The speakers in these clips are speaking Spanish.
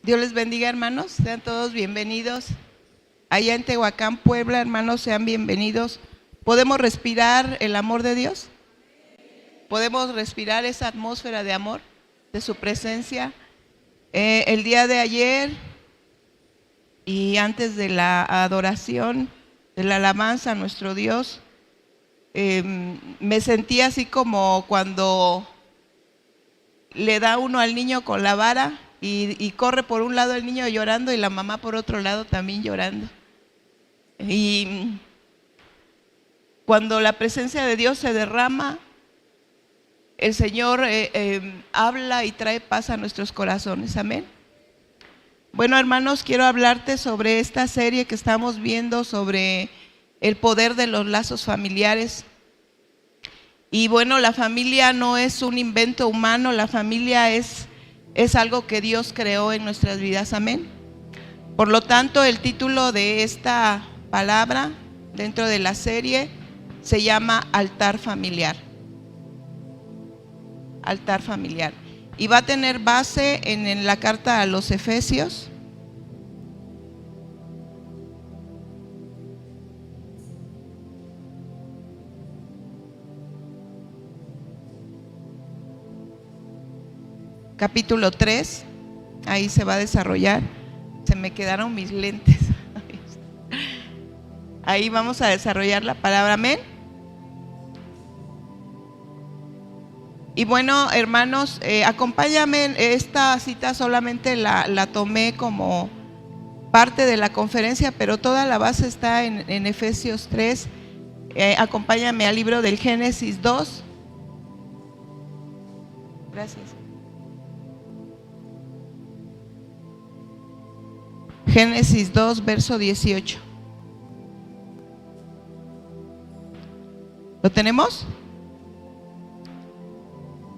Dios les bendiga, hermanos, sean todos bienvenidos. Allá en Tehuacán, Puebla, hermanos, sean bienvenidos. ¿Podemos respirar el amor de Dios? ¿Podemos respirar esa atmósfera de amor, de su presencia? El día de ayer y antes de la adoración, de la alabanza a nuestro Dios, me sentí así como cuando le da uno al niño con la vara y corre por un lado el niño llorando y la mamá por otro lado también llorando. Y cuando la presencia de Dios se derrama, el Señor habla y trae paz a nuestros corazones. Amén. Bueno, hermanos, quiero hablarte sobre esta serie que estamos viendo sobre el poder de los lazos familiares. Y bueno, la familia no es un invento humano, la familia es algo que Dios creó en nuestras vidas. Amén. Por lo tanto, el título de esta palabra dentro de la serie se llama altar familiar. Altar familiar. Y va a tener base en la carta a los Efesios. Capítulo 3, ahí se va a desarrollar. Se me quedaron mis lentes. Ahí vamos a desarrollar la palabra. Amén. Y bueno, hermanos, acompáñame. Esta cita solamente la tomé como parte de la conferencia, pero toda la base está en Efesios 3. Acompáñame al libro del Génesis 2. Gracias. Génesis 2, verso 18. ¿Lo tenemos?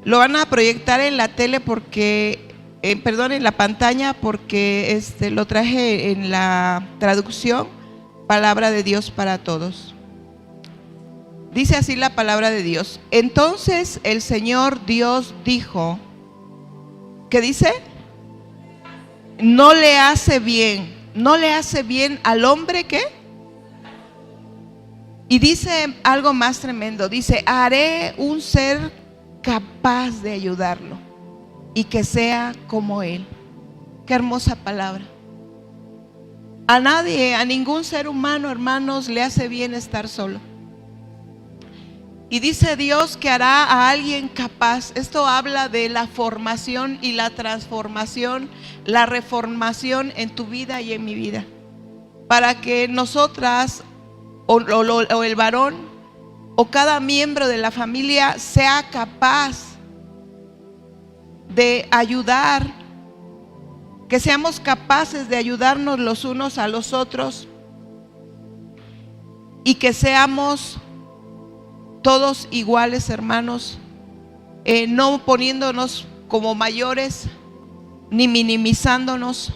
Lo van a proyectar en la tele porque, en la pantalla, porque lo traje en la traducción Palabra de Dios para Todos. Dice así la palabra de Dios. Entonces el Señor Dios dijo, ¿qué dice? No le hace bien al hombre, ¿qué? Y dice algo más tremendo, dice, haré un ser capaz de ayudarlo y que sea como él. Qué hermosa palabra. A nadie, a ningún ser humano, hermanos, le hace bien estar solo. Y dice Dios que hará a alguien capaz. Esto habla de la formación y la transformación, la reformación en tu vida y en mi vida, para que nosotras o el varón o cada miembro de la familia sea capaz de ayudar, que seamos capaces de ayudarnos los unos a los otros y que seamos todos iguales, hermanos, no poniéndonos como mayores ni minimizándonos,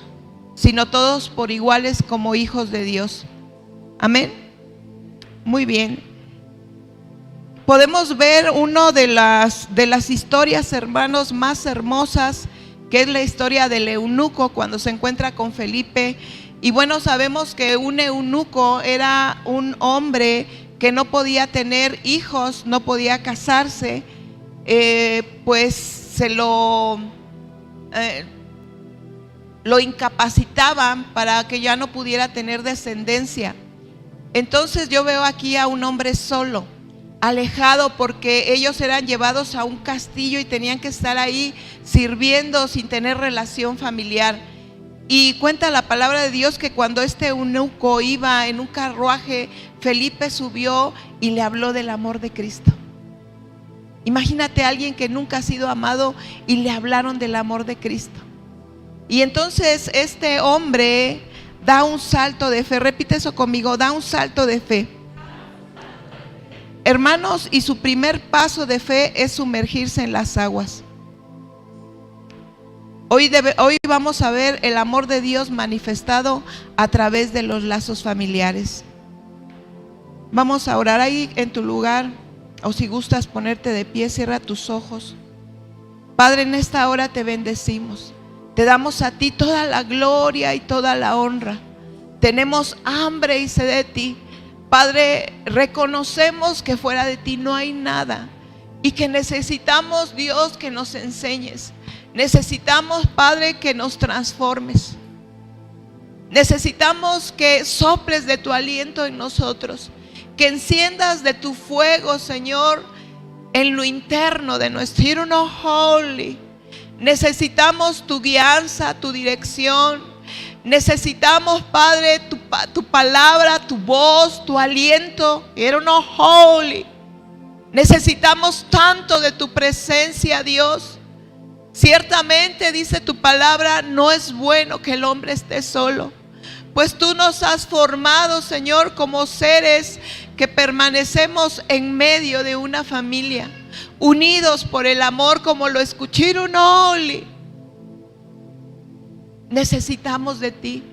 sino todos por iguales como hijos de Dios. Amén. Muy bien. Podemos ver una de las historias, hermanos, más hermosas, que es la historia del eunuco cuando se encuentra con Felipe. Y bueno, sabemos que un eunuco era un hombre que no podía tener hijos, no podía casarse, pues se lo incapacitaban para que ya no pudiera tener descendencia. Entonces yo veo aquí a un hombre solo, alejado, porque ellos eran llevados a un castillo y tenían que estar ahí sirviendo sin tener relación familiar. Y cuenta la palabra de Dios que cuando este eunuco iba en un carruaje, Felipe subió y le habló del amor de Cristo. Imagínate a alguien que nunca ha sido amado y le hablaron del amor de Cristo. Y entonces este hombre da un salto de fe. Repite eso conmigo, da un salto de fe. Hermanos, y su primer paso de fe es sumergirse en las aguas. Hoy vamos a ver el amor de Dios manifestado a través de los lazos familiares. Vamos a orar ahí en tu lugar, o si gustas ponerte de pie, cierra tus ojos. Padre, en esta hora te bendecimos. Te damos a ti toda la gloria y toda la honra. Tenemos hambre y sed de ti. Padre, reconocemos que fuera de ti no hay nada y que necesitamos, Dios, que nos enseñes. Necesitamos, Padre, que nos transformes. Necesitamos que soples de tu aliento en nosotros, que enciendas de tu fuego, Señor, en lo interno de nuestro inner holy. Necesitamos tu guianza, tu dirección. Necesitamos, Padre, tu palabra, tu voz, tu aliento. Inner holy. Necesitamos tanto de tu presencia, Dios. Ciertamente, dice tu palabra, no es bueno que el hombre esté solo. Pues tú nos has formado, Señor, como seres que permanecemos en medio de una familia, unidos por el amor, como lo escucharon hoy. Necesitamos de ti.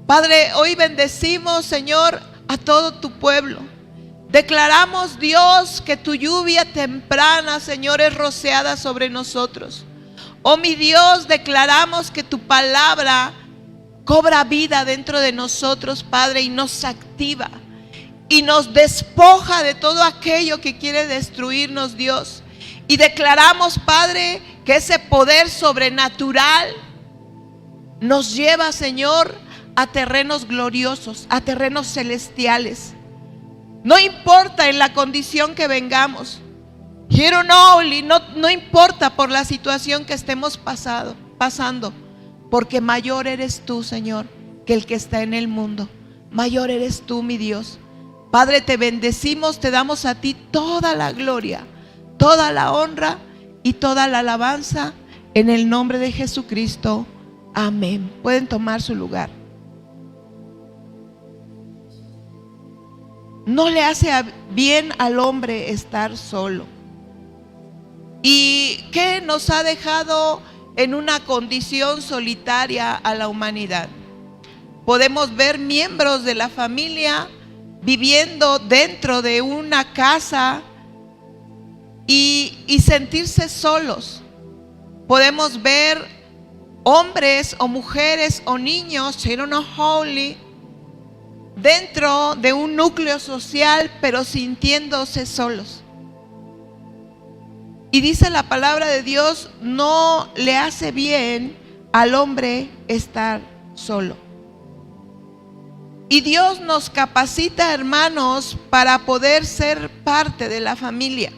Padre, hoy bendecimos, Señor, a todo tu pueblo. Declaramos, Dios, que tu lluvia temprana, Señor, es rociada sobre nosotros. Oh mi Dios, declaramos que tu palabra cobra vida dentro de nosotros, Padre, y nos activa y nos despoja de todo aquello que quiere destruirnos, Dios. Y declaramos, Padre, que ese poder sobrenatural nos lleva, Señor, a terrenos gloriosos, a terrenos celestiales. No importa en la condición que vengamos, no importa por la situación que estemos pasando, porque mayor eres tú, Señor, que el que está en el mundo. Mayor eres tú, mi Dios. Padre, te bendecimos, te damos a ti toda la gloria, toda la honra y toda la alabanza en el nombre de Jesucristo. Amén. Pueden tomar su lugar. No le hace bien al hombre estar solo. ¿Y qué nos ha dejado en una condición solitaria a la humanidad? Podemos ver miembros de la familia viviendo dentro de una casa y sentirse solos. Podemos ver hombres o mujeres o niños, dentro de un núcleo social, pero sintiéndose solos. Y dice la palabra de Dios, no le hace bien al hombre estar solo. Y Dios nos capacita, hermanos, para poder ser parte de la familia.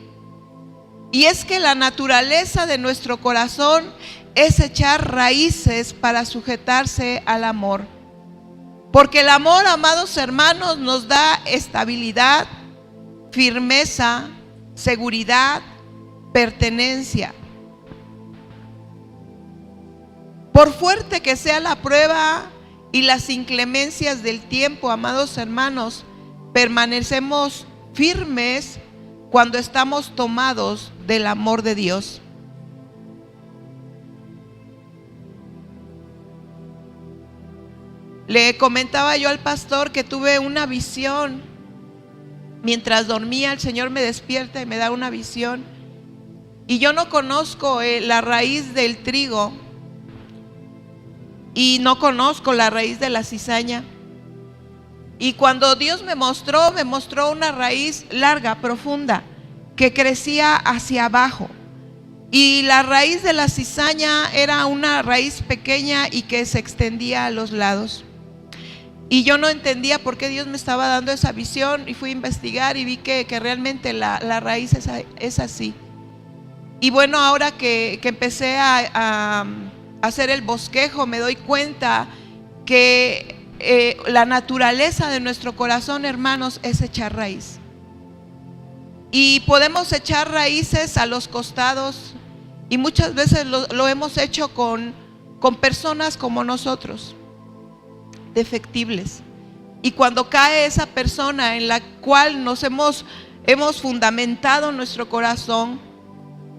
Y es que la naturaleza de nuestro corazón es echar raíces para sujetarse al amor. Porque el amor, amados hermanos, nos da estabilidad, firmeza, seguridad, pertenencia. Por fuerte que sea la prueba y las inclemencias del tiempo, amados hermanos, permanecemos firmes cuando estamos tomados del amor de Dios. Le comentaba yo al pastor que tuve una visión. Mientras dormía, el Señor me despierta y me da una visión. Y yo no conozco la raíz del trigo y no conozco la raíz de la cizaña. Y cuando Dios me mostró una raíz larga, profunda, que crecía hacia abajo. Y la raíz de la cizaña era una raíz pequeña y que se extendía a los lados. Y yo no entendía por qué Dios me estaba dando esa visión, y fui a investigar y vi que realmente la raíz es así. Y bueno, ahora que empecé a hacer el bosquejo, me doy cuenta que la naturaleza de nuestro corazón, hermanos, es echar raíz. Y podemos echar raíces a los costados, y muchas veces lo hemos hecho con personas como nosotros, defectibles. Y cuando cae esa persona en la cual nos hemos fundamentado nuestro corazón,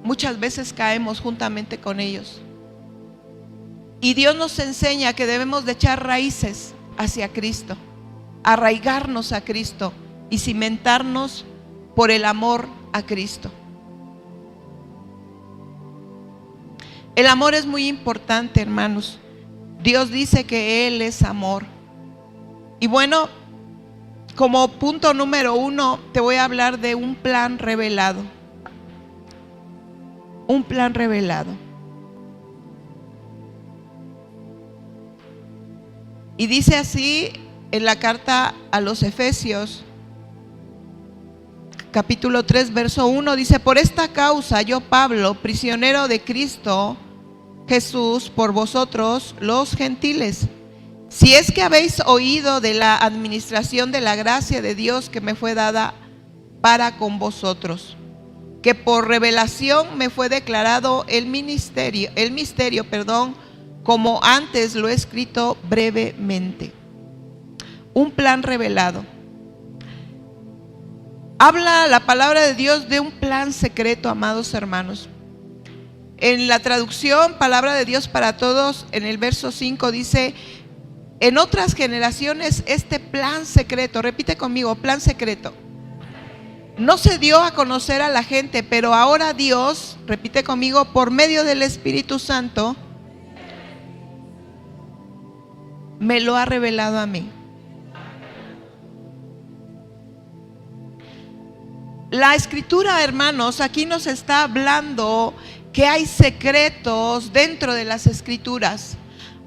muchas veces caemos juntamente con ellos. Y Dios nos enseña que debemos de echar raíces hacia Cristo, arraigarnos a Cristo y cimentarnos por el amor a Cristo. El amor es muy importante, hermanos. Dios dice que Él es amor. Y bueno, como punto número 1, te voy a hablar de un plan revelado. Un plan revelado. Y dice así en la carta a los Efesios, capítulo 3, verso 1, dice: por esta causa yo, Pablo, prisionero de Cristo Jesús, por vosotros los gentiles, si es que habéis oído de la administración de la gracia de Dios que me fue dada para con vosotros, que por revelación me fue declarado el misterio, como antes lo he escrito brevemente. Un plan revelado. Habla la palabra de Dios de un plan secreto, amados hermanos. En la traducción Palabra de Dios para Todos, en el verso 5 dice: en otras generaciones este plan secreto, repite conmigo, plan secreto, no se dio a conocer a la gente, pero ahora Dios, repite conmigo, por medio del Espíritu Santo, me lo ha revelado a mí. La escritura, hermanos, aquí nos está hablando que hay secretos dentro de las escrituras.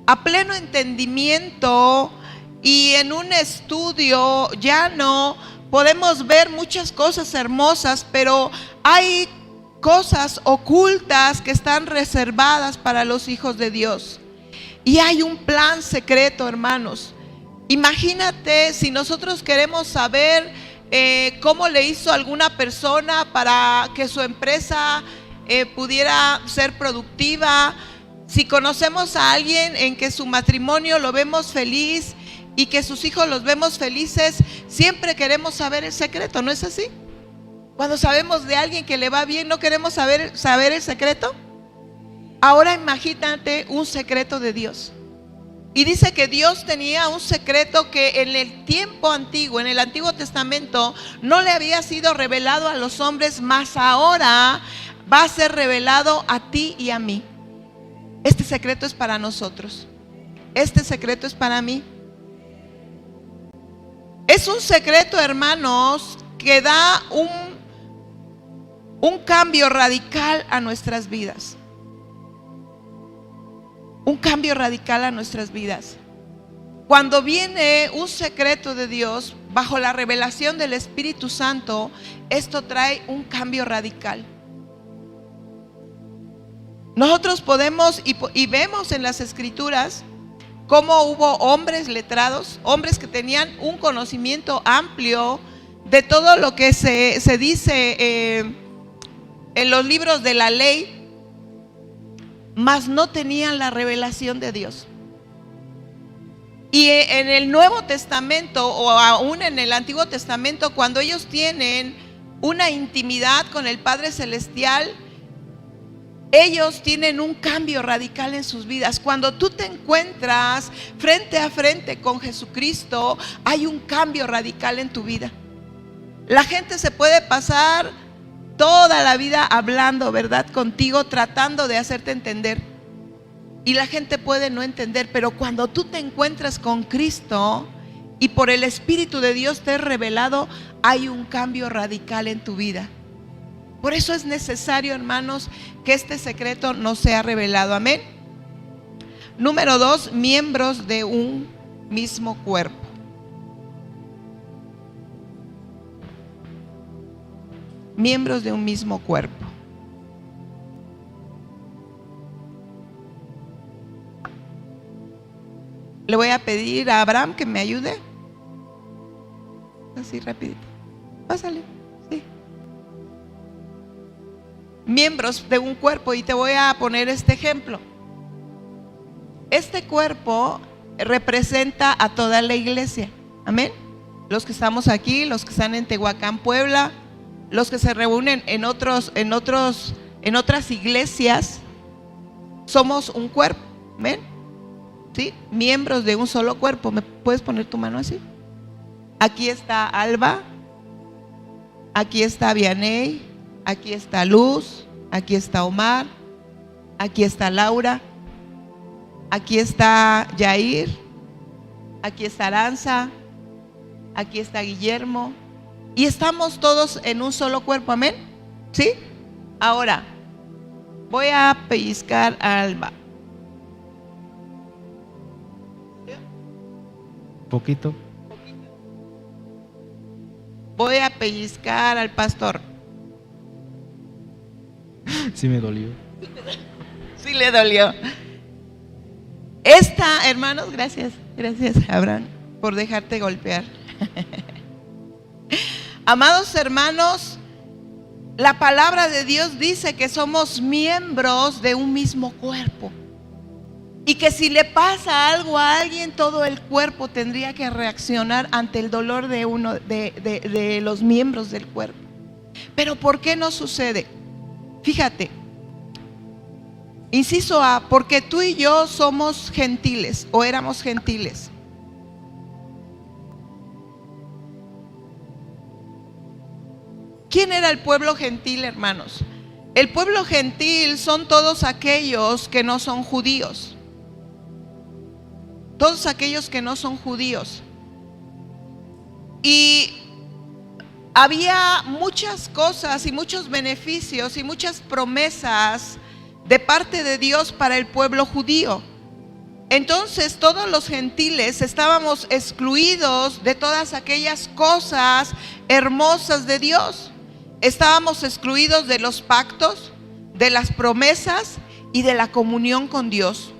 A pleno entendimiento y en un estudio llano podemos ver muchas cosas hermosas, pero hay cosas ocultas que están reservadas para los hijos de Dios. Y hay un plan secreto, hermanos. Imagínate si nosotros queremos saber cómo le hizo alguna persona para que su empresa pudiera ser productiva. Si conocemos a alguien en que su matrimonio lo vemos feliz y que sus hijos los vemos felices, siempre queremos saber el secreto, ¿no es así? Cuando sabemos de alguien que le va bien, ¿no queremos saber el secreto? Ahora imagínate un secreto de Dios. Y dice que Dios tenía un secreto que en el tiempo antiguo, en el Antiguo Testamento, no le había sido revelado a los hombres, mas ahora va a ser revelado a ti y a mí. Este secreto es para nosotros. Este secreto es para mí. Es un secreto, hermanos, que da un cambio radical a nuestras vidas. Un cambio radical a nuestras vidas. Cuando viene un secreto de Dios bajo la revelación del Espíritu Santo, esto trae un cambio radical. Nosotros podemos y vemos en las Escrituras cómo hubo hombres letrados, hombres que tenían un conocimiento amplio de todo lo que se dice en los libros de la ley, mas no tenían la revelación de Dios. Y en el Nuevo Testamento o aún en el Antiguo Testamento, cuando ellos tienen una intimidad con el Padre Celestial, ellos tienen un cambio radical en sus vidas. Cuando tú te encuentras frente a frente con Jesucristo, hay un cambio radical en tu vida. La gente se puede pasar toda la vida hablando, ¿verdad?, contigo, tratando de hacerte entender. Y la gente puede no entender, pero cuando tú te encuentras con Cristo y por el Espíritu de Dios te es revelado, hay un cambio radical en tu vida. Por eso es necesario, hermanos, que este secreto nos sea revelado. Amén. Número 2, miembros de un mismo cuerpo. Miembros de un mismo cuerpo. Le voy a pedir a Abraham que me ayude. Así rapidito. Pásale. Sí. Miembros de un cuerpo, y te voy a poner este ejemplo. Este cuerpo representa a toda la iglesia. Amén. Los que estamos aquí, los que están en Tehuacán, Puebla, los que se reúnen en otras iglesias, somos un cuerpo. Amén. ¿Sí? Miembros de un solo cuerpo. ¿Me puedes poner tu mano así? Aquí está Alba, aquí está Vianey, aquí está Luz, aquí está Omar, aquí está Laura, aquí está Yair, aquí está Aranza, aquí está Guillermo, y estamos todos en un solo cuerpo, amén, ¿sí? Ahora, voy a pellizcar a Alba. Poquito. Voy a pellizcar al pastor. Sí me dolió. Sí le dolió. Esta, hermanos, gracias Abraham por dejarte golpear. Amados hermanos, la palabra de Dios dice que somos miembros de un mismo cuerpo y que si le pasa algo a alguien, todo el cuerpo tendría que reaccionar ante el dolor de uno de los miembros del cuerpo. Pero ¿por qué no sucede? Fíjate, inciso A, porque tú y yo somos gentiles o éramos gentiles. ¿Quién era el pueblo gentil, hermanos? El pueblo gentil son todos aquellos que no son judíos. Todos aquellos que no son judíos. Y había muchas cosas y muchos beneficios y muchas promesas de parte de Dios para el pueblo judío. Entonces todos los gentiles estábamos excluidos de todas aquellas cosas hermosas de Dios. Estábamos excluidos de los pactos, de las promesas y de la comunión con Dios.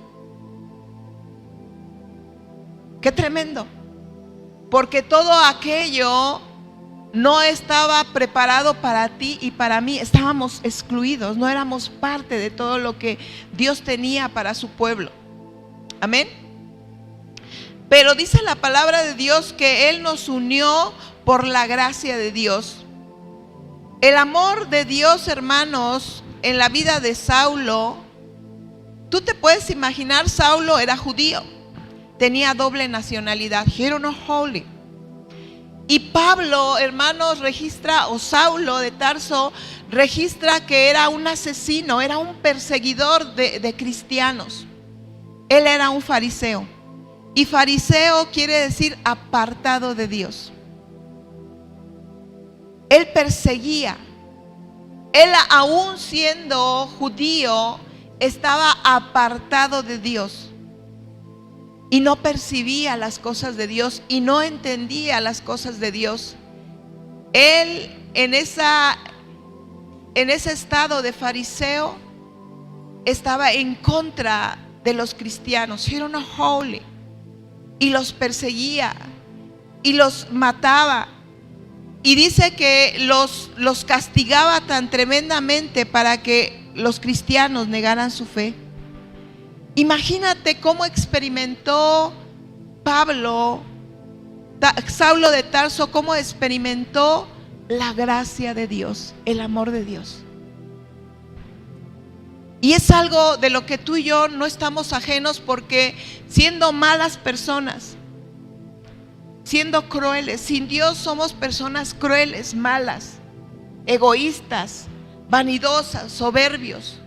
Qué tremendo, porque todo aquello no estaba preparado para ti y para mí. Estábamos excluidos, no éramos parte de todo lo que Dios tenía para su pueblo. Amén. Pero dice la palabra de Dios que Él nos unió por la gracia de Dios. El amor de Dios, hermanos, en la vida de Saulo, tú te puedes imaginar, Saulo era judío, tenía doble nacionalidad, Hero no holy. Y Pablo, hermanos, registra, o Saulo de Tarso, registra que era un asesino, era un perseguidor de cristianos. Él era un fariseo. Y fariseo quiere decir apartado de Dios. Él perseguía. Él, aún siendo judío, estaba apartado de Dios. Y no percibía las cosas de Dios y no entendía las cosas de Dios. Él en ese estado de fariseo estaba en contra de los cristianos, Hero no holy, y los perseguía y los mataba. Y dice que los castigaba tan tremendamente para que los cristianos negaran su fe. Imagínate cómo experimentó Saulo de Tarso, cómo experimentó la gracia de Dios, el amor de Dios. Y es algo de lo que tú y yo no estamos ajenos, porque siendo malas personas, siendo crueles, sin Dios somos personas crueles, malas, egoístas, vanidosas, soberbios.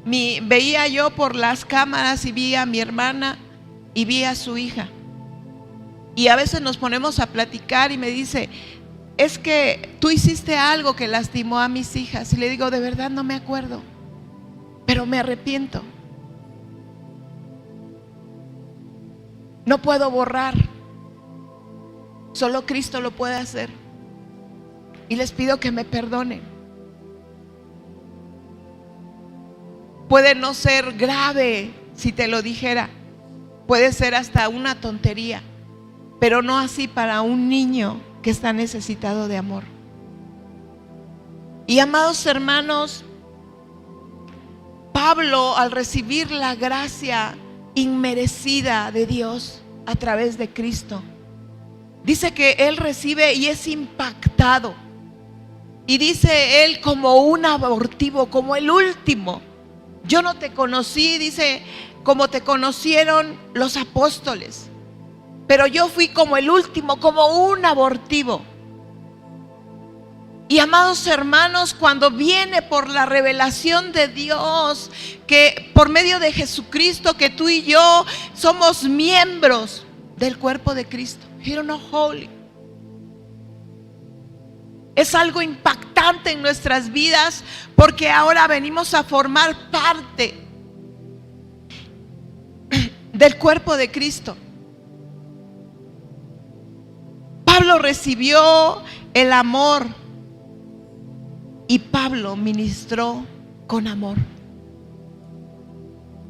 Veía yo por las cámaras y vi a mi hermana y vi a su hija. Y a veces nos ponemos a platicar y me dice: es que tú hiciste algo que lastimó a mis hijas. Y le digo: de verdad no me acuerdo, pero me arrepiento. No puedo borrar, solo Cristo lo puede hacer. Y les pido que me perdonen. Puede no ser grave si te lo dijera, puede ser hasta una tontería, pero no así para un niño que está necesitado de amor. Y amados hermanos, Pablo, al recibir la gracia inmerecida de Dios a través de Cristo, dice que él recibe y es impactado. Y dice él, como un abortivo, como el último. Yo no te conocí, dice, como te conocieron los apóstoles, pero yo fui como el último, como un abortivo. Y amados hermanos, cuando viene por la revelación de Dios, que por medio de Jesucristo, que tú y yo somos miembros del cuerpo de Cristo, Hero no Holy, es algo impactante en nuestras vidas, porque ahora venimos a formar parte del cuerpo de Cristo. Pablo recibió el amor y Pablo ministró con amor.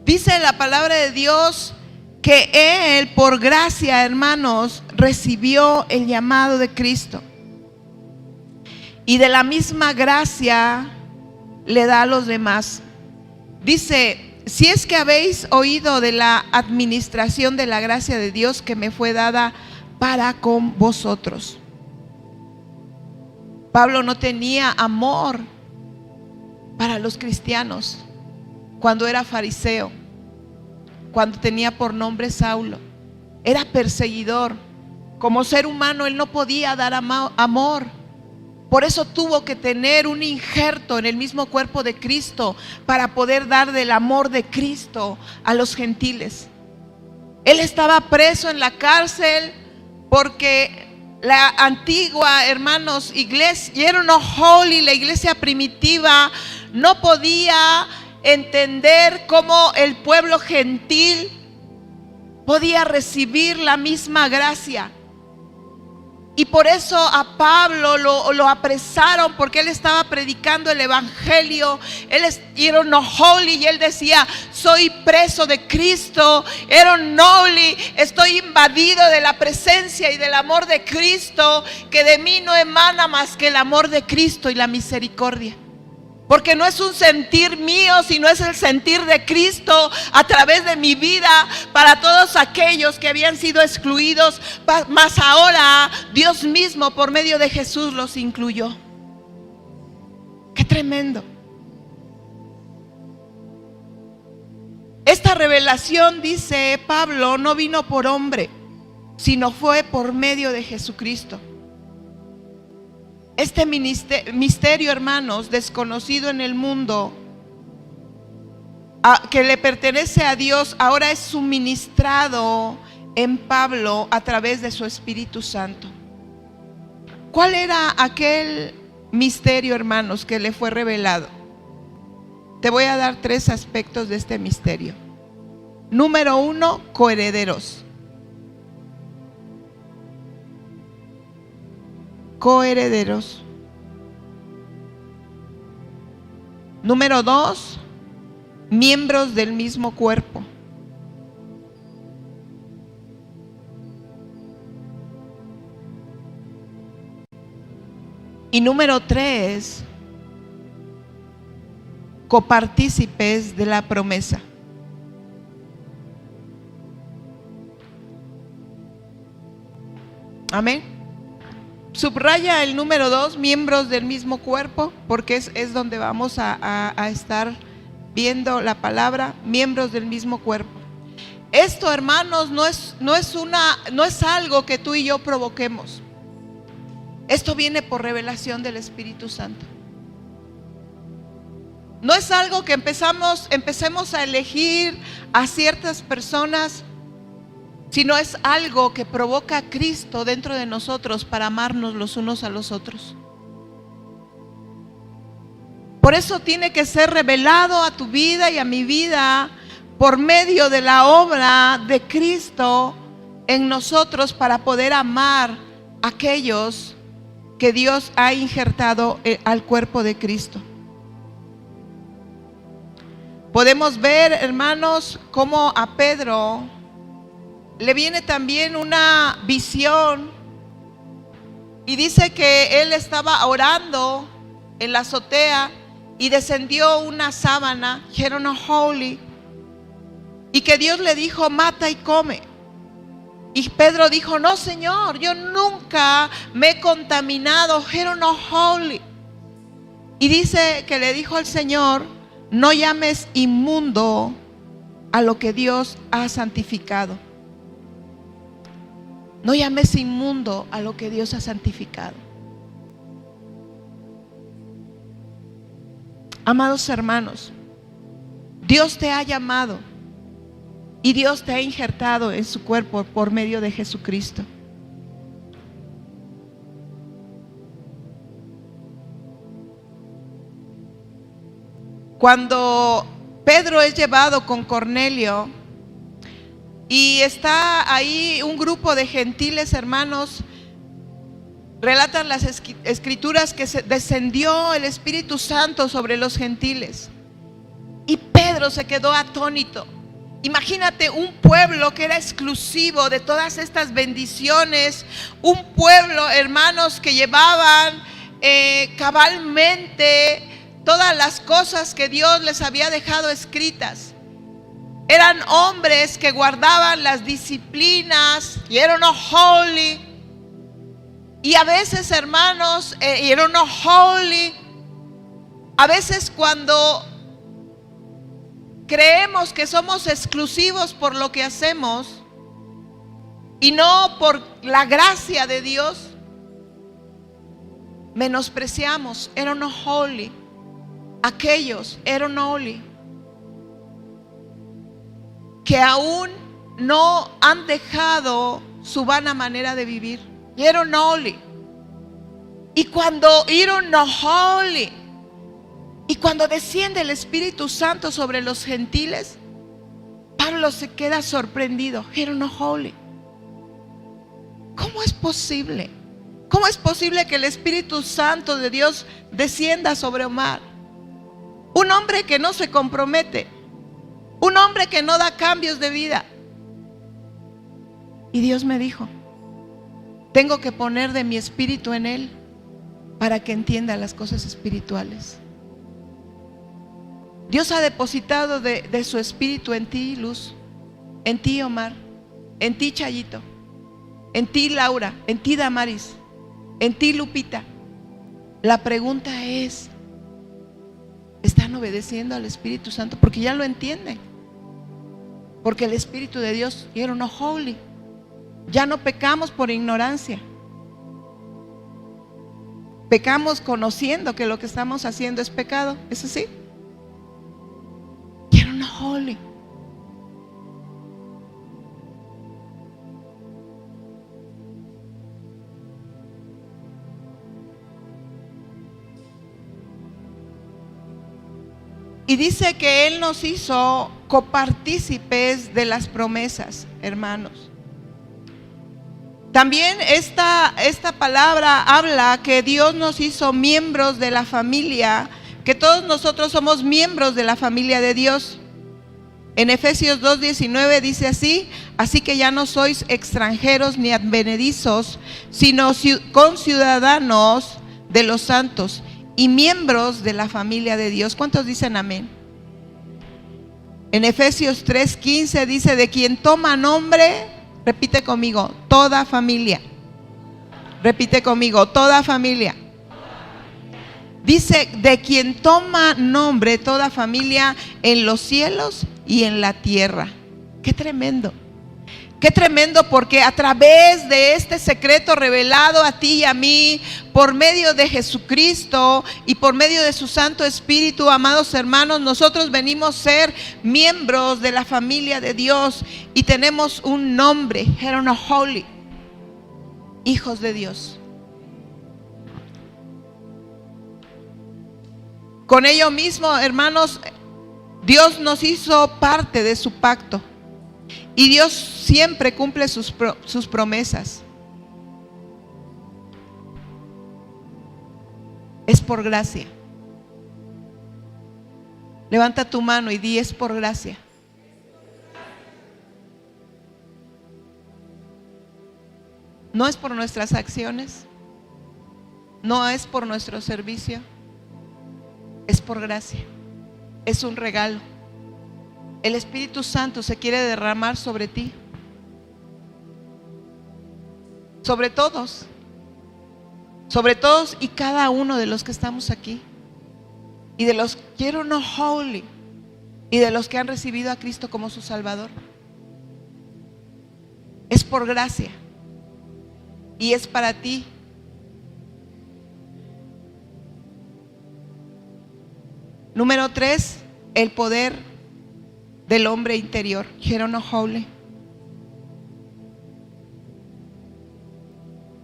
Dice la palabra de Dios que él, por gracia, hermanos, recibió el llamado de Cristo. Y de la misma gracia le da a los demás. Dice: si es que habéis oído de la administración de la gracia de Dios que me fue dada para con vosotros. Pablo no tenía amor para los cristianos cuando era fariseo, cuando tenía por nombre Saulo. Era perseguidor. Como ser humano él no podía dar amor. Por eso tuvo que tener un injerto en el mismo cuerpo de Cristo para poder dar del amor de Cristo a los gentiles. Él estaba preso en la cárcel porque la antigua, hermanos, iglesia, Hero no Holy, la iglesia primitiva, no podía entender cómo el pueblo gentil podía recibir la misma gracia. Y por eso a Pablo lo apresaron, porque él estaba predicando el evangelio. Él es Hero no Holy, y él decía: soy preso de Cristo, Hero no Holy, estoy invadido de la presencia y del amor de Cristo, que de mí no emana más que el amor de Cristo y la misericordia. Porque no es un sentir mío, sino es el sentir de Cristo a través de mi vida para todos aquellos que habían sido excluidos. Mas ahora Dios mismo por medio de Jesús los incluyó. ¡Qué tremendo! Esta revelación, dice Pablo, no vino por hombre, sino fue por medio de Jesucristo. Este misterio, hermanos, desconocido en el mundo, que le pertenece a Dios, ahora es suministrado en Pablo a través de su Espíritu Santo. ¿Cuál era aquel misterio, hermanos, que le fue revelado? Te voy a dar 3 aspectos de este misterio. Número 1, coherederos. Coherederos. Número 2, miembros del mismo cuerpo. Y número 3, copartícipes de la promesa. Amén. Subraya el número 2, miembros del mismo cuerpo, porque es donde vamos a estar viendo la palabra, miembros del mismo cuerpo. Esto, hermanos, no es algo que tú y yo provoquemos. Esto viene por revelación del Espíritu Santo. No es algo que empecemos a elegir a ciertas personas, sino es algo que provoca a Cristo dentro de nosotros para amarnos los unos a los otros. Por eso tiene que ser revelado a tu vida y a mi vida por medio de la obra de Cristo en nosotros, para poder amar a aquellos que Dios ha injertado al cuerpo de Cristo. Podemos ver, hermanos, cómo a Pedro le viene también una visión, y dice que él estaba orando en la azotea y descendió una sábana, Hero no Holy, y que Dios le dijo: mata y come. Y Pedro dijo: no, Señor, yo nunca me he contaminado, Hero no Holy. Y dice que le dijo al Señor: no llames inmundo a lo que Dios ha santificado. No llames inmundo a lo que Dios ha santificado. Amados hermanos, Dios te ha llamado y Dios te ha injertado en su cuerpo por medio de Jesucristo. Cuando Pedro es llevado con Cornelio y está ahí un grupo de gentiles, hermanos, relatan las escrituras que descendió el Espíritu Santo sobre los gentiles y Pedro se quedó atónito. Imagínate un pueblo que era exclusivo de todas estas bendiciones, un pueblo, hermanos, que llevaban cabalmente todas las cosas que Dios les había dejado escritas. Eran hombres que guardaban las disciplinas y eran holy. Y a veces, hermanos, eran holy. A veces cuando creemos que somos exclusivos por lo que hacemos y no por la gracia de Dios, menospreciamos. Eran holy. Aquellos eran holy que aún no han dejado su vana manera de vivir. Eran holy. Y cuando eran holy, y cuando desciende el Espíritu Santo sobre los gentiles, Pablo se queda sorprendido. Eran holy. ¿Cómo es posible? ¿Cómo es posible que el Espíritu Santo de Dios descienda sobre Omar? Un hombre que no se compromete, un hombre que no da cambios de vida. Y Dios me dijo: tengo que poner de mi espíritu en él para que entienda las cosas espirituales. Dios ha depositado de su espíritu en ti, Luz, en ti, Omar, en ti, Chayito, en ti, Laura, en ti, Damaris, en ti, Lupita. La pregunta es: ¿están obedeciendo al Espíritu Santo? Porque ya lo entienden. Porque el Espíritu de Dios era no holy. Ya no pecamos por ignorancia. Pecamos conociendo que lo que estamos haciendo es pecado. ¿Es así? Era no holy. Y dice que Él nos hizo copartícipes de las promesas, hermanos. También esta palabra habla que Dios nos hizo miembros de la familia, que todos nosotros somos miembros de la familia de Dios. En Efesios 2:19 dice así: así que ya no sois extranjeros ni advenedizos, sino conciudadanos de los santos y miembros de la familia de Dios. ¿Cuántos dicen amén? En Efesios 3:15 dice: de quien toma nombre, repite conmigo, toda familia. Repite conmigo, toda familia. Dice: de quien toma nombre toda familia en los cielos y en la tierra. Qué tremendo. Qué tremendo, porque a través de este secreto revelado a ti y a mí, por medio de Jesucristo y por medio de su Santo Espíritu, amados hermanos, nosotros venimos a ser miembros de la familia de Dios y tenemos un nombre, holy, hijos de Dios. Con ello mismo, hermanos, Dios nos hizo parte de su pacto. Y Dios siempre cumple sus promesas. Es por gracia. Levanta tu mano y di: es por gracia. No es por nuestras acciones, no es por nuestro servicio, es por gracia. Es un regalo. El Espíritu Santo se quiere derramar sobre ti, sobre todos y cada uno de los que estamos aquí, y de los que eran holy, y de los que han recibido a Cristo como su Salvador. Es por gracia y es para ti. Número 3, el poder del hombre interior. Holy.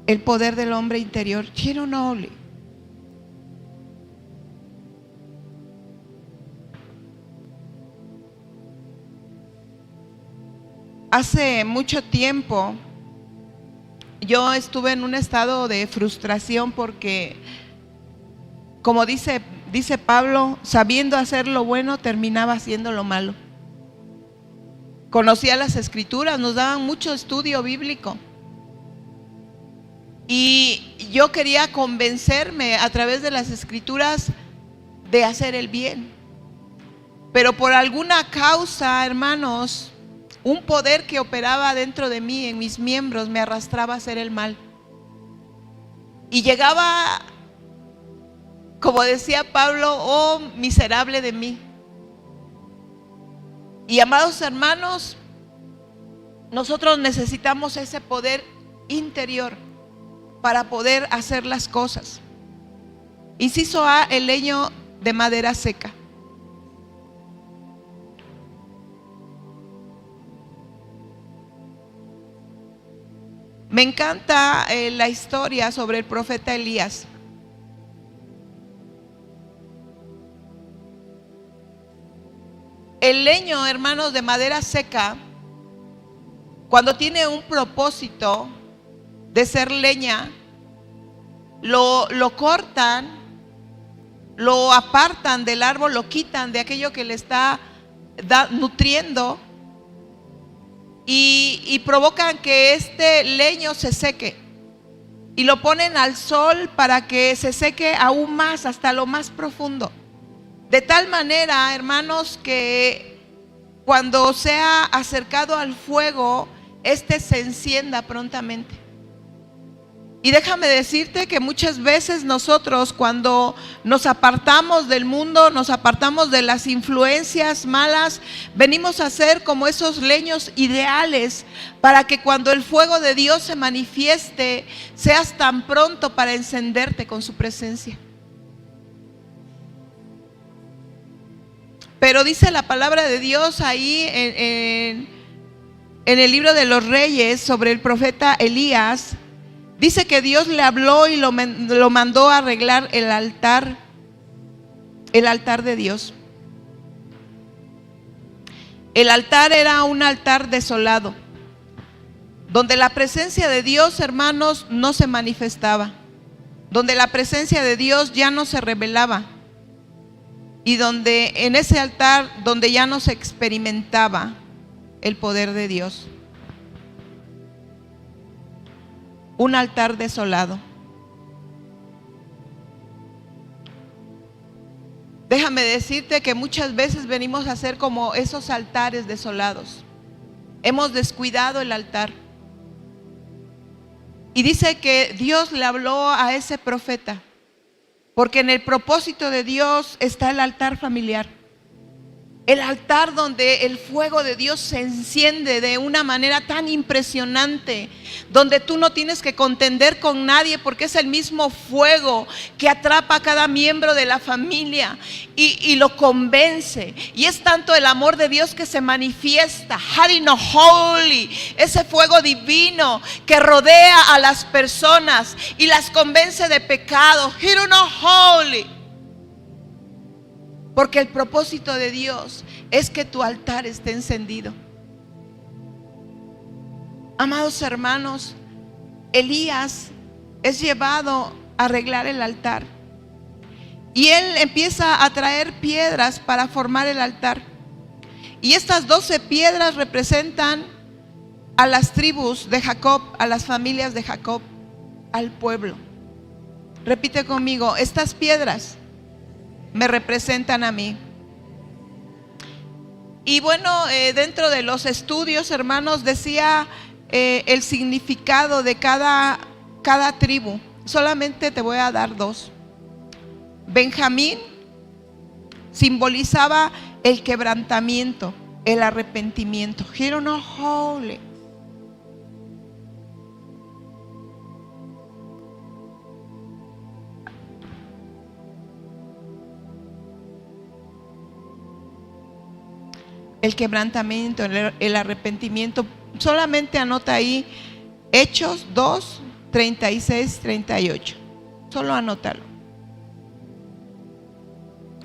El poder del hombre interior. Holy. Hace mucho tiempo yo estuve en un estado de frustración porque, como dice Pablo, sabiendo hacer lo bueno, terminaba haciendo lo malo. Conocía las escrituras, nos daban mucho estudio bíblico. Y yo quería convencerme a través de las escrituras de hacer el bien. Pero por alguna causa, hermanos, un poder que operaba dentro de mí, en mis miembros, me arrastraba a hacer el mal. Y llegaba, como decía Pablo, oh miserable de mí. Y amados hermanos, nosotros necesitamos ese poder interior para poder hacer las cosas. Inciso A, el leño de madera seca. Me encanta la historia sobre el profeta Elías. El leño, hermanos, de madera seca, cuando tiene un propósito de ser leña, lo cortan, lo apartan del árbol, lo quitan de aquello que le está nutriendo y provocan que este leño se seque y lo ponen al sol para que se seque aún más, hasta lo más profundo. De tal manera, hermanos, que cuando sea acercado al fuego, este se encienda prontamente. Y déjame decirte que muchas veces nosotros, cuando nos apartamos del mundo, nos apartamos de las influencias malas, venimos a ser como esos leños ideales para que cuando el fuego de Dios se manifieste, seas tan pronto para encenderte con su presencia. Pero dice la palabra de Dios ahí en el libro de los Reyes sobre el profeta Elías. Dice que Dios le habló y lo mandó a arreglar el altar de Dios. El altar era un altar desolado, donde la presencia de Dios, hermanos, no se manifestaba, donde la presencia de Dios ya no se revelaba, y donde en ese altar donde ya no se experimentaba el poder de Dios. Un altar desolado. Déjame decirte que muchas veces venimos a ser como esos altares desolados. Hemos descuidado el altar. Y dice que Dios le habló a ese profeta, porque en el propósito de Dios está el altar familiar. El altar donde el fuego de Dios se enciende de una manera tan impresionante, donde tú no tienes que contender con nadie porque es el mismo fuego que atrapa a cada miembro de la familia y lo convence. Y es tanto el amor de Dios que se manifiesta, Holy, ese fuego divino que rodea a las personas y las convence de pecado, Holy. Porque el propósito de Dios es que tu altar esté encendido. Amados hermanos, Elías es llevado a arreglar el altar. Y él empieza a traer piedras para formar el altar. Y estas 12 piedras representan a las tribus de Jacob, a las familias de Jacob, al pueblo. Repite conmigo, estas piedras me representan a mí. Y bueno, dentro de los estudios, hermanos, decía el significado de cada tribu. Solamente te voy a dar 2. Benjamín simbolizaba el quebrantamiento, el arrepentimiento. Holy. el quebrantamiento, el arrepentimiento. Solamente anota ahí Hechos 2, 36, 38. Solo anótalo.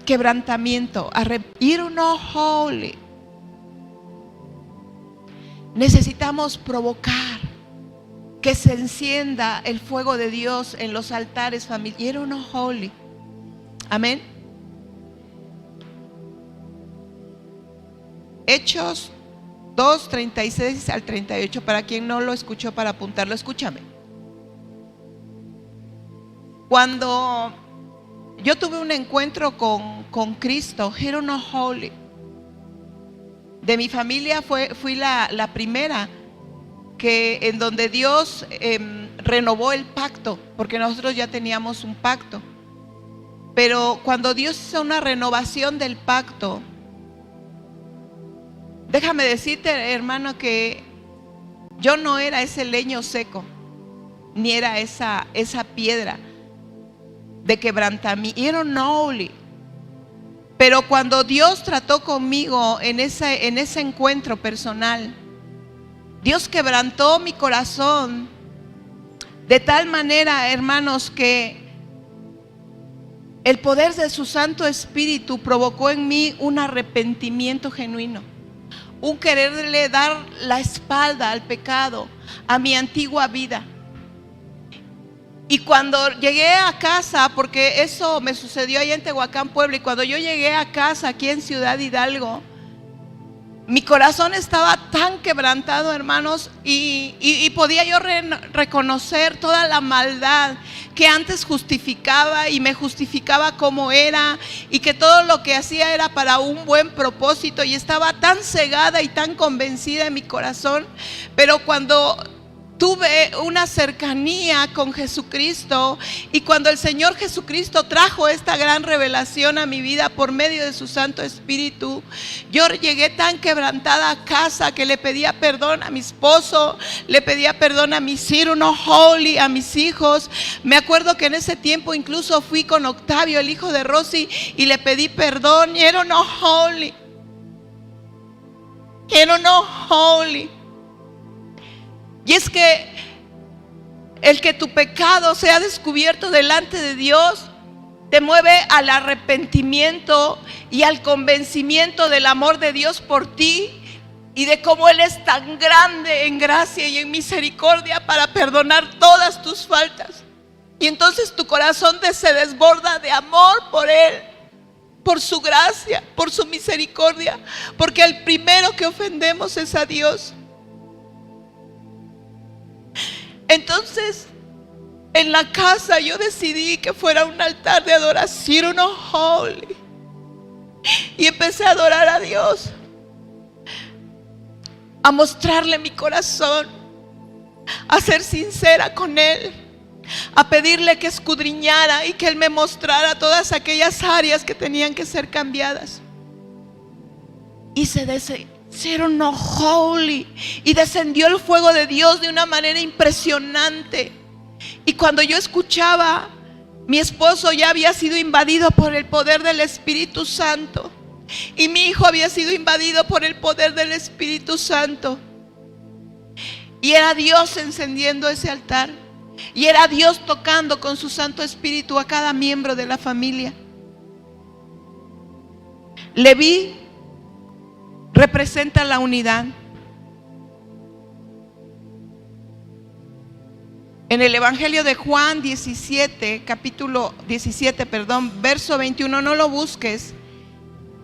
Quebrantamiento, you're not holy. Necesitamos provocar que se encienda el fuego de Dios en los altares familiares. You're not holy. Amén. Hechos 2, 36 al 38. Para quien no lo escuchó, para apuntarlo, escúchame. Cuando yo tuve un encuentro con Cristo, you're not holy. De mi familia fui la primera en donde Dios renovó el pacto, porque nosotros ya teníamos un pacto. Pero cuando Dios hizo una renovación del pacto, déjame decirte, hermano, que yo no era ese leño seco, ni era esa piedra de quebrantamiento. Era holy. Pero cuando Dios trató conmigo en ese encuentro personal, Dios quebrantó mi corazón de tal manera, hermanos, que el poder de su Santo Espíritu provocó en mí un arrepentimiento genuino, un quererle dar la espalda al pecado, a mi antigua vida. Y cuando llegué a casa, porque eso me sucedió allá en Tehuacán, Puebla, y cuando yo llegué a casa aquí en Ciudad Hidalgo, mi corazón estaba tan quebrantado, hermanos, y podía yo reconocer toda la maldad que antes justificaba y me justificaba como era, y que todo lo que hacía era para un buen propósito, y estaba tan cegada y tan convencida en mi corazón. Pero cuando tuve una cercanía con Jesucristo, y cuando el Señor Jesucristo trajo esta gran revelación a mi vida por medio de su Santo Espíritu, yo llegué tan quebrantada a casa que le pedía perdón a mi esposo, le pedía perdón a mis holy, a mis hijos. Me acuerdo que en ese tiempo incluso fui con Octavio, el hijo de Rosy, y le pedí perdón. Era no holy. Era no holy. Y es que el que tu pecado sea descubierto delante de Dios te mueve al arrepentimiento y al convencimiento del amor de Dios por ti, y de cómo Él es tan grande en gracia y en misericordia para perdonar todas tus faltas. Y entonces tu corazón se desborda de amor por Él, por su gracia, por su misericordia, porque el primero que ofendemos es a Dios. Entonces, en la casa yo decidí que fuera un altar de adoración, holy, y empecé a adorar a Dios, a mostrarle mi corazón, a ser sincera con Él, a pedirle que escudriñara y que Él me mostrara todas aquellas áreas que tenían que ser cambiadas. Y hicieron holy, y descendió el fuego de Dios de una manera impresionante. Y cuando yo escuchaba, mi esposo ya había sido invadido por el poder del Espíritu Santo, y mi hijo había sido invadido por el poder del Espíritu Santo, y era Dios encendiendo ese altar, y era Dios tocando con su Santo Espíritu a cada miembro de la familia. Leví representa la unidad. En el Evangelio de Juan 17, capítulo 17, verso 21, no lo busques.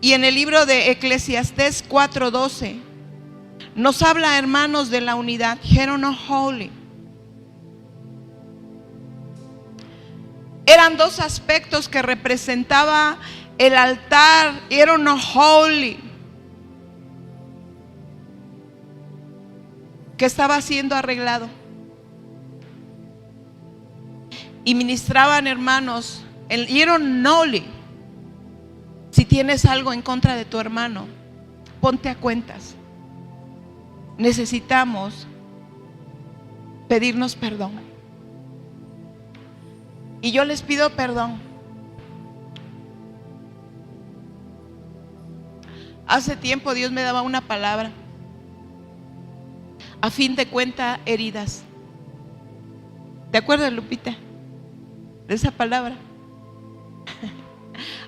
Y en el libro de Eclesiastés 4:12 nos habla, hermanos, de la unidad. Holy. Eran dos aspectos que representaba el altar. Holy, que estaba siendo arreglado. Y ministraban, hermanos, el holy. Si tienes algo en contra de tu hermano, ponte a cuentas. Necesitamos pedirnos perdón. Y yo les pido perdón Hace tiempo Dios me daba una palabra. A fin de cuentas, heridas. ¿Te acuerdas, Lupita, de esa palabra?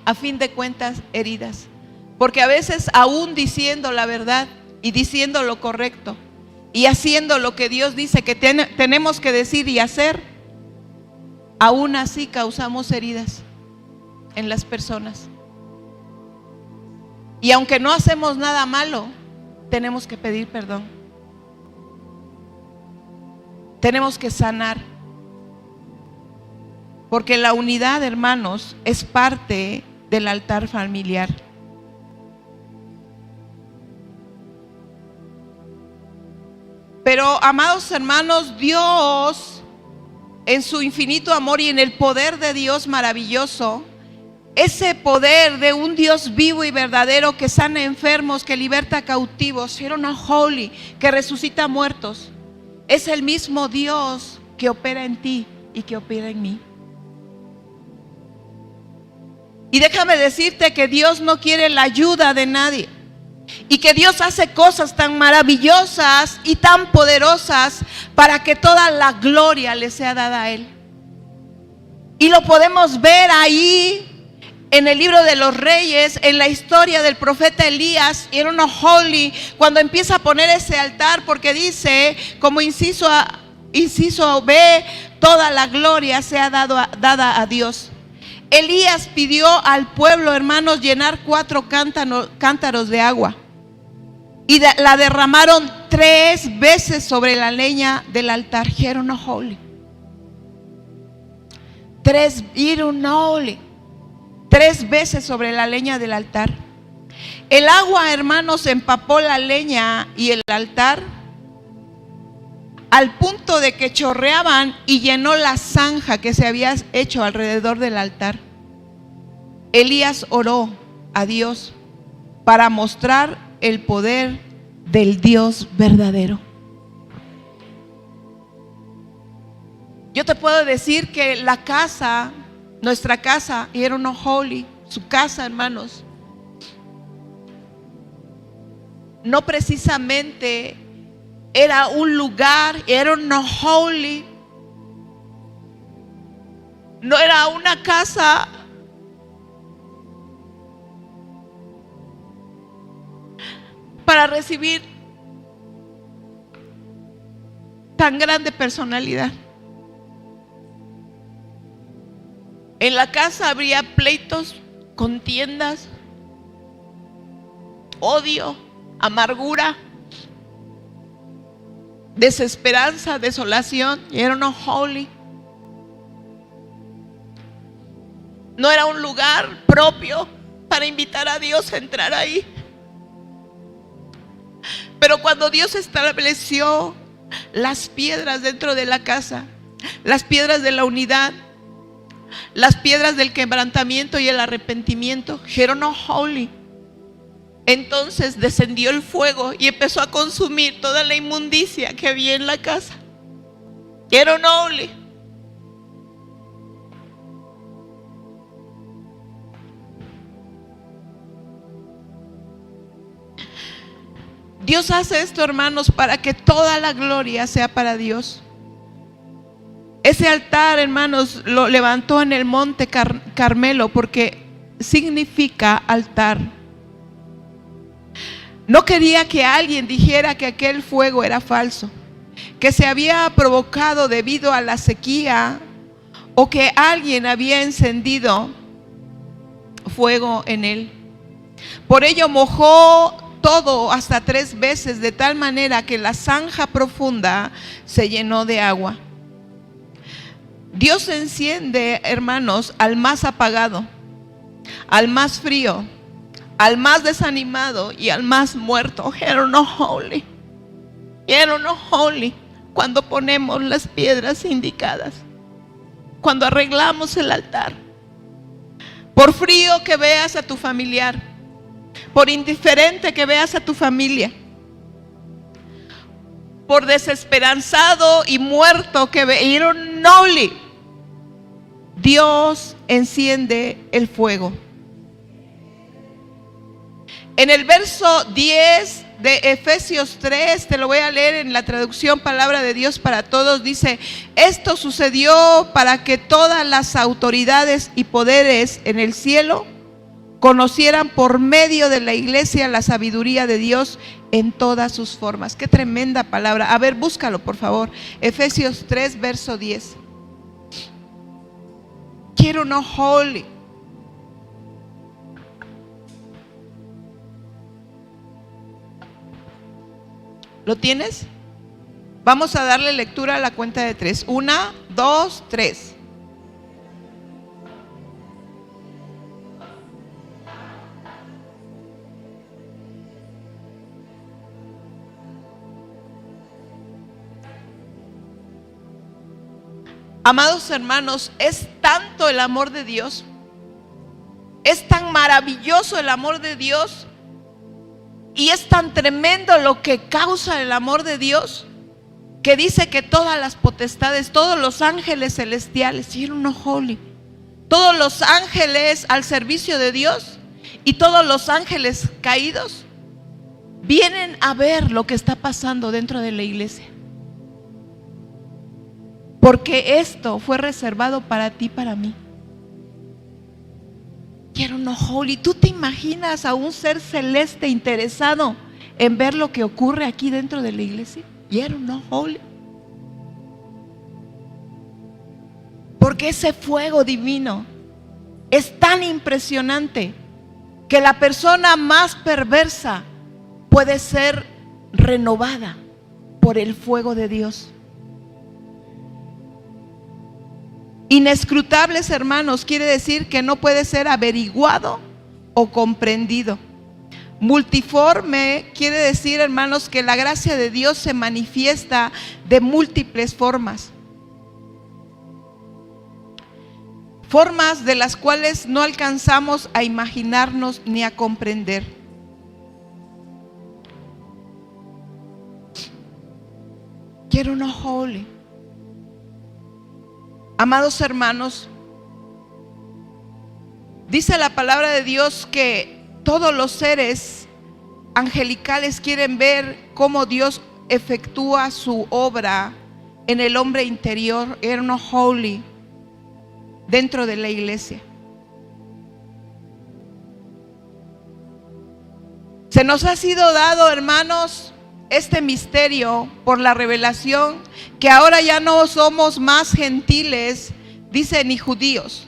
A fin de cuentas, heridas. Porque a veces, aún diciendo la verdad y diciendo lo correcto y haciendo lo que Dios dice que tenemos que decir y hacer, aún así causamos heridas en las personas. Y aunque no hacemos nada malo, tenemos que pedir perdón. Tenemos que sanar. Porque la unidad, hermanos, es parte del altar familiar. Pero, amados hermanos, Dios, en su infinito amor y en el poder de Dios maravilloso, ese poder de un Dios vivo y verdadero que sana enfermos, que liberta cautivos, holy, que resucita muertos, es el mismo Dios que opera en ti y que opera en mí. Y déjame decirte que Dios no quiere la ayuda de nadie. Y que Dios hace cosas tan maravillosas y tan poderosas para que toda la gloria le sea dada a Él. Y lo podemos ver ahí en el libro de los Reyes, en la historia del profeta Elías, y era holy, cuando empieza a poner ese altar, porque dice, como inciso B, toda la gloria sea dada a Dios. Elías pidió al pueblo, hermanos, llenar 4 cántaros de agua. Y la derramaron 3 veces sobre la leña del altar. Holy. 3 veces sobre la leña del altar. El agua, hermanos, empapó la leña y el altar al punto de que chorreaban y llenó la zanja que se había hecho alrededor del altar. Elías oró a Dios para mostrar el poder del Dios verdadero. Yo te puedo decir que la casa, nuestra casa, era holy, su casa, hermanos, no precisamente era un lugar, era holy, no era una casa para recibir tan grande personalidad. En la casa habría pleitos, contiendas, odio, amargura, desesperanza, desolación. Y era holy. No era un lugar propio para invitar a Dios a entrar ahí. Pero cuando Dios estableció las piedras dentro de la casa, las piedras de la unidad, las piedras del quebrantamiento y el arrepentimiento, holy, entonces descendió el fuego y empezó a consumir toda la inmundicia que había en la casa. Holy. Dios hace esto, hermanos, para que toda la gloria sea para Dios. Ese altar, hermanos, lo levantó en el monte Carmelo porque significa altar. No quería que alguien dijera que aquel fuego era falso, que se había provocado debido a la sequía o que alguien había encendido fuego en él. Por ello mojó todo hasta 3 veces, de tal manera que la zanja profunda se llenó de agua. Dios enciende, hermanos, al más apagado, al más frío, al más desanimado y al más muerto. Holy. Holy. Cuando ponemos las piedras indicadas, cuando arreglamos el altar. Por frío que veas a tu familiar, por indiferente que veas a tu familia, por desesperanzado y muerto que veas, holy, Dios enciende el fuego. En el verso 10 de Efesios 3, te lo voy a leer en la traducción Palabra de Dios para Todos, dice: esto sucedió para que todas las autoridades y poderes en el cielo conocieran por medio de la iglesia la sabiduría de Dios en todas sus formas. Qué tremenda palabra. A ver, búscalo por favor. Efesios 3, verso 10. Quiero no holy. ¿Lo tienes? Vamos a darle lectura a la cuenta de 3. 1, 2, 3. Amados hermanos, es tanto el amor de Dios, es tan maravilloso el amor de Dios, y es tan tremendo lo que causa el amor de Dios, que dice que todas las potestades, todos los ángeles celestiales, todos los ángeles al servicio de Dios y todos los ángeles caídos vienen a ver lo que está pasando dentro de la iglesia. Porque esto fue reservado para ti, para mí. Quiero no holy. ¿Tú te imaginas a un ser celeste interesado en ver lo que ocurre aquí dentro de la iglesia? Quiero no holy. Porque ese fuego divino es tan impresionante que la persona más perversa puede ser renovada por el fuego de Dios. Inescrutables, hermanos, quiere decir que no puede ser averiguado o comprendido. Multiforme quiere decir, hermanos, que la gracia de Dios se manifiesta de múltiples formas. Formas de las cuales no alcanzamos a imaginarnos ni a comprender. Quiero no holy. Amados hermanos, dice la palabra de Dios que todos los seres angelicales quieren ver cómo Dios efectúa su obra en el hombre interior, eterno holy, dentro de la iglesia. Se nos ha sido dado, hermanos, este misterio por la revelación, que ahora ya no somos más gentiles, dice, ni judíos.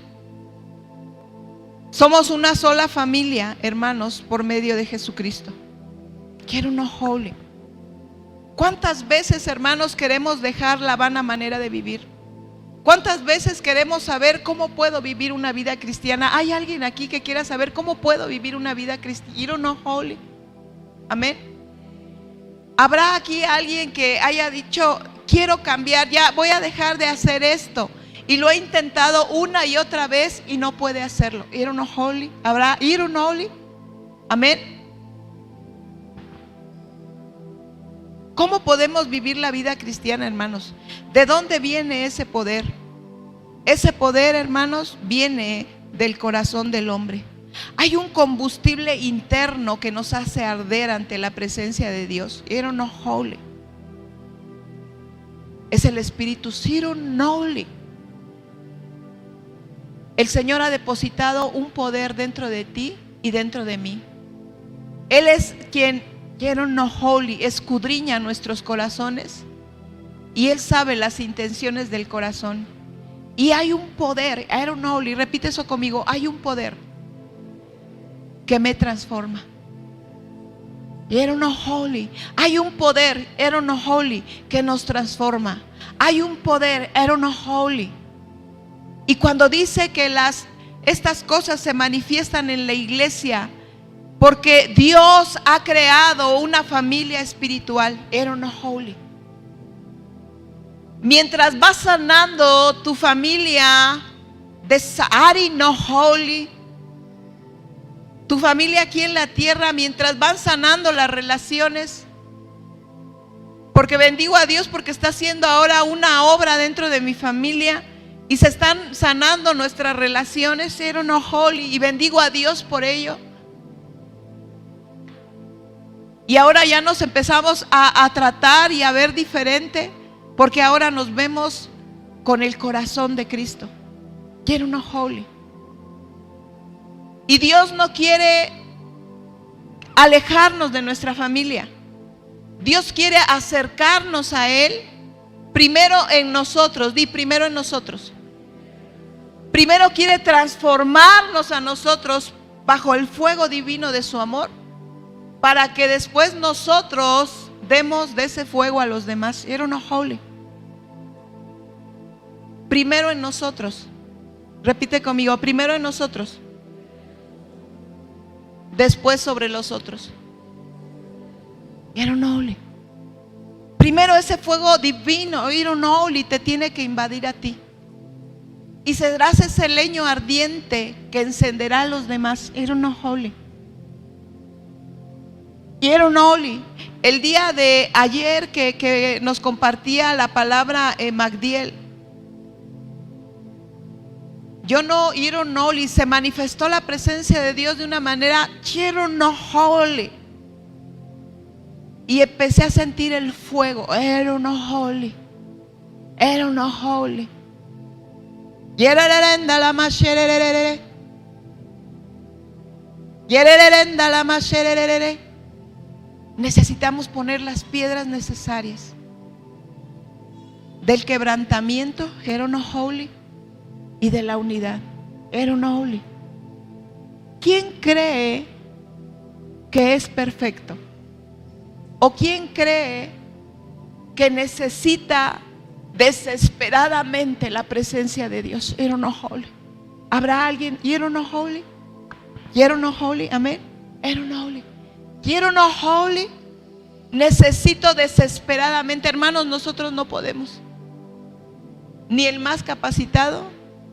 Somos una sola familia, hermanos, por medio de Jesucristo. Quiero no holy. ¿Cuántas veces, hermanos, queremos dejar la vana manera de vivir? ¿Cuántas veces queremos saber cómo puedo vivir una vida cristiana? ¿Hay alguien aquí que quiera saber cómo puedo vivir una vida cristiana? Quiero no holy. Amén. ¿Habrá aquí alguien que haya dicho, quiero cambiar, ya voy a dejar de hacer esto? Y lo he intentado una y otra vez y no puede hacerlo. ¿Ir no holy? ¿Habrá ir no holy? Amén. ¿Cómo podemos vivir la vida cristiana, hermanos? ¿De dónde viene ese poder? Ese poder, hermanos, viene del corazón del hombre. Hay un combustible interno que nos hace arder ante la presencia de Dios. Ir no holy. Es el Espíritu Ciro Noli. El Señor ha depositado un poder dentro de ti y dentro de mí. Él es quien, quiero no holy, escudriña nuestros corazones y Él sabe las intenciones del corazón. Y hay un poder, Aaron Holy, repite eso conmigo, hay un poder que me transforma. Aaron Holy, hay un poder, Aaron Holy, que nos transforma. Hay un poder, Aaron Holy. Y cuando dice que estas cosas se manifiestan en la iglesia, porque Dios ha creado una familia espiritual, Aaron Holy. Mientras vas sanando tu familia de Sahari no holy, tu familia aquí en la tierra, mientras van sanando las relaciones, porque bendigo a Dios porque está haciendo ahora una obra dentro de mi familia y se están sanando nuestras relaciones, no holy, y bendigo a Dios por ello. Y ahora ya nos empezamos a tratar y a ver diferente, porque ahora nos vemos con el corazón de Cristo. Quiero uno holy. Y Dios no quiere alejarnos de nuestra familia. Dios quiere acercarnos a Él primero en nosotros. Di primero en nosotros. Primero quiere transformarnos a nosotros bajo el fuego divino de su amor, para que después nosotros demos de ese fuego a los demás. Era uno holy. Primero en nosotros. Repite conmigo, primero en nosotros. Después sobre los otros. Era un holy. Primero ese fuego divino, era un holy, te tiene que invadir a ti. Y serás ese leño ardiente que encenderá a los demás. Era un holy. Y era un holy. El día de ayer que nos compartía la palabra Magdiel, yo no, era un holy, se manifestó la presencia de Dios de una manera, quiero no holy. Y empecé a sentir el fuego, era un holy, era un holy. Necesitamos poner las piedras necesarias del quebrantamiento, era un holy, y de la unidad, era un holy. ¿Quién cree que es perfecto? ¿O quién cree que necesita desesperadamente la presencia de Dios? Era un holy. ¿Habrá alguien? ¿Y era un holy? ¿Y era un holy? Amén. Era un holy. ¿Y era un holy? Necesito desesperadamente, hermanos, nosotros no podemos. Ni el más capacitado,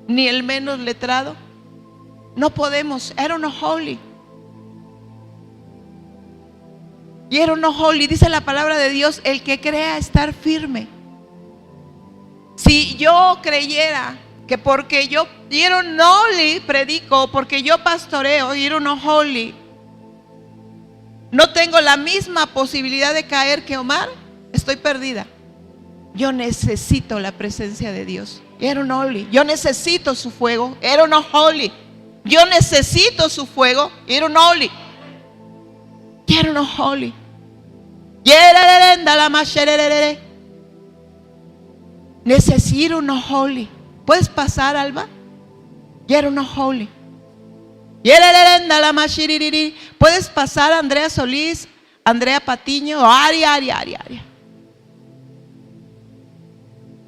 ni el menos letrado. No podemos. Era un holy. Y era un holy. Dice la palabra de Dios, el que crea estar firme. Si yo creyera que porque yo era un holy predico, porque yo pastoreo y era un holy, no tengo la misma posibilidad de caer que Omar, estoy perdida. Yo necesito la presencia de Dios. Era un holy. Yo necesito su fuego. Era un holy. Yo necesito su fuego. Era un holy. Era un holy. Necesito un holy. ¿Puedes pasar, Alba? Era un holy. ¿Puedes pasar, Andrea Solís, Andrea Patiño? Aria.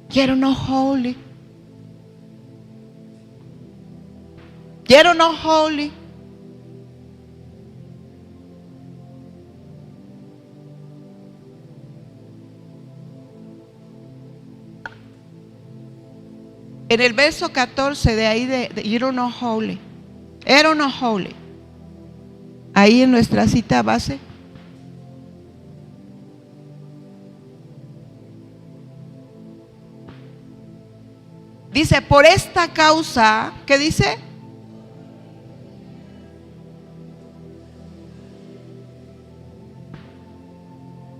Quiero no holy. Quiero no holy. En el verso 14 de ahí de Era no holy. Era no holy. Ahí en nuestra cita base. Dice, por esta causa, ¿qué dice?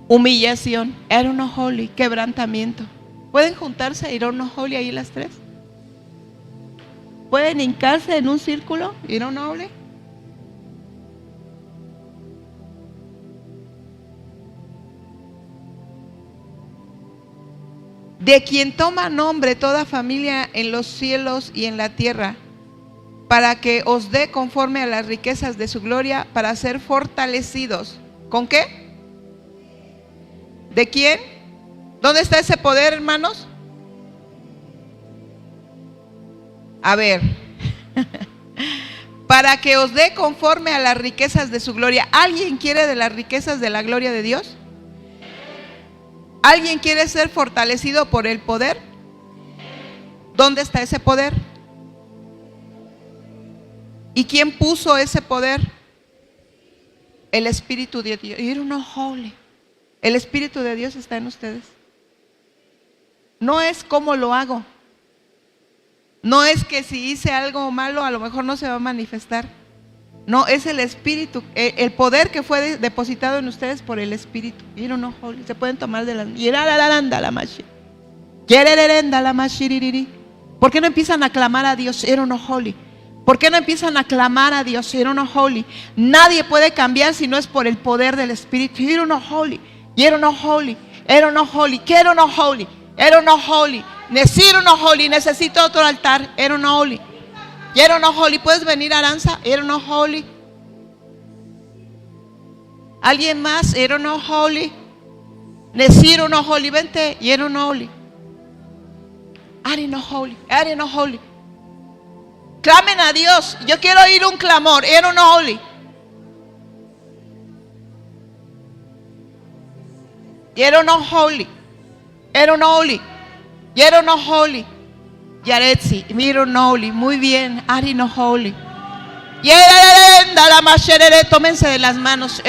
Humillación, era un holy, quebrantamiento. ¿Pueden juntarse, ir a un holy ahí las tres? ¿Pueden hincarse en un círculo, ir a un holy? De quien toma nombre toda familia en los cielos y en la tierra, para que os dé conforme a las riquezas de su gloria, para ser fortalecidos. ¿Con qué? ¿De quién? ¿Dónde está ese poder, hermanos? A ver, para que os dé conforme a las riquezas de su gloria. ¿Alguien quiere de las riquezas de la gloria de Dios? ¿Alguien quiere ser fortalecido por el poder? ¿Dónde está ese poder? ¿Y quién puso ese poder? El Espíritu de Dios. Era uno holy. El Espíritu de Dios está en ustedes. No es cómo lo hago. No es que si hice algo malo a lo mejor no se va a manifestar. No, es el Espíritu, el poder que fue depositado en ustedes por el Espíritu. Se pueden tomar de las... ¿Por qué no empiezan a clamar a Dios? ¿Por qué no empiezan a clamar a Dios? Nadie puede cambiar si no es por el poder del Espíritu. Necesito otro altar. ¿Puedes venir, Aranza? ¿Alguien más? Vente. Clamen a Dios. Yo quiero oír un clamor. Yaretsi, muy bien. Tómense de las manos.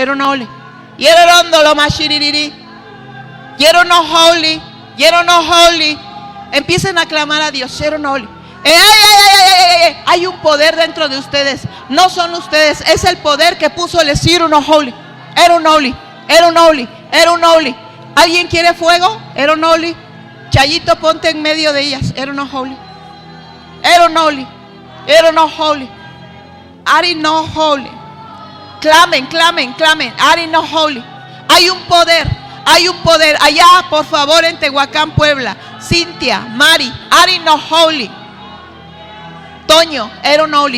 Empiecen a clamar a Dios. Hay un poder dentro de ustedes. No son ustedes, es el poder que puso el ¿Alguien quiere fuego? Chayito, ponte en medio de ellas. Clamen. Hay un poder. Allá, por favor, en Tehuacán, Puebla. Cintia, Mari, Toño,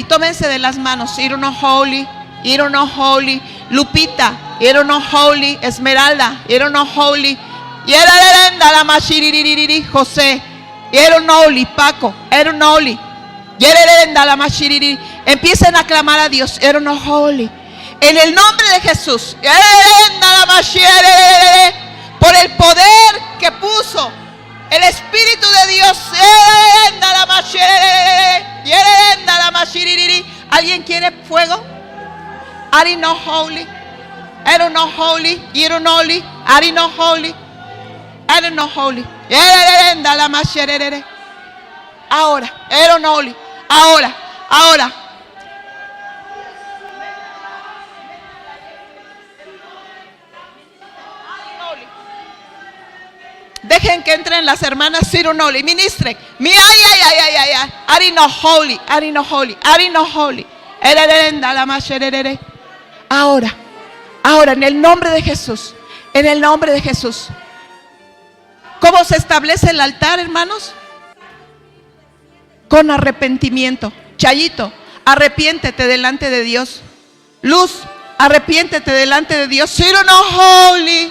tómense de las manos. Lupita, Esmeralda, José, Paco, empiecen a clamar a Dios. En el nombre de Jesús, por el poder que puso el Espíritu de Dios. ¿Alguien quiere fuego? Ahora. Dejen que entren las hermanas Sirunoli. Ministren. Ahora, en el nombre de Jesús. ¿Cómo se establece el altar, hermanos? Con arrepentimiento. Chayito, arrepiéntete delante de Dios. Luz, arrepiéntete delante de Dios. Sirunoli.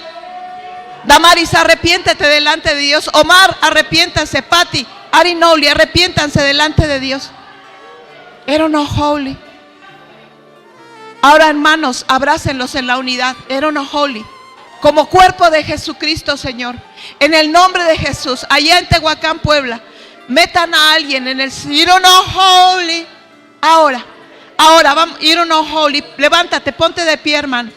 Damaris, arrepiéntete delante de Dios. Omar, arrepiéntanse. Pati, Arinoli, arrepiéntanse delante de Dios. Ahora, hermanos, abrácenlos en la unidad. Como cuerpo de Jesucristo, Señor. En el nombre de Jesús, allá en Tehuacán, Puebla, metan a alguien en el Ahora, vamos, levántate, ponte de pie, hermano.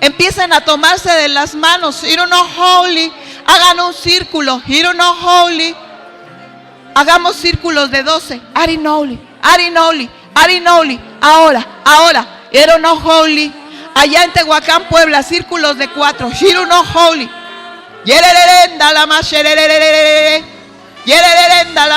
Empiecen a tomarse de las manos. Hagan un círculo. Hagamos círculos de 12. Arinoli. Ahora. Allá en Tehuacán, Puebla, círculos de 4.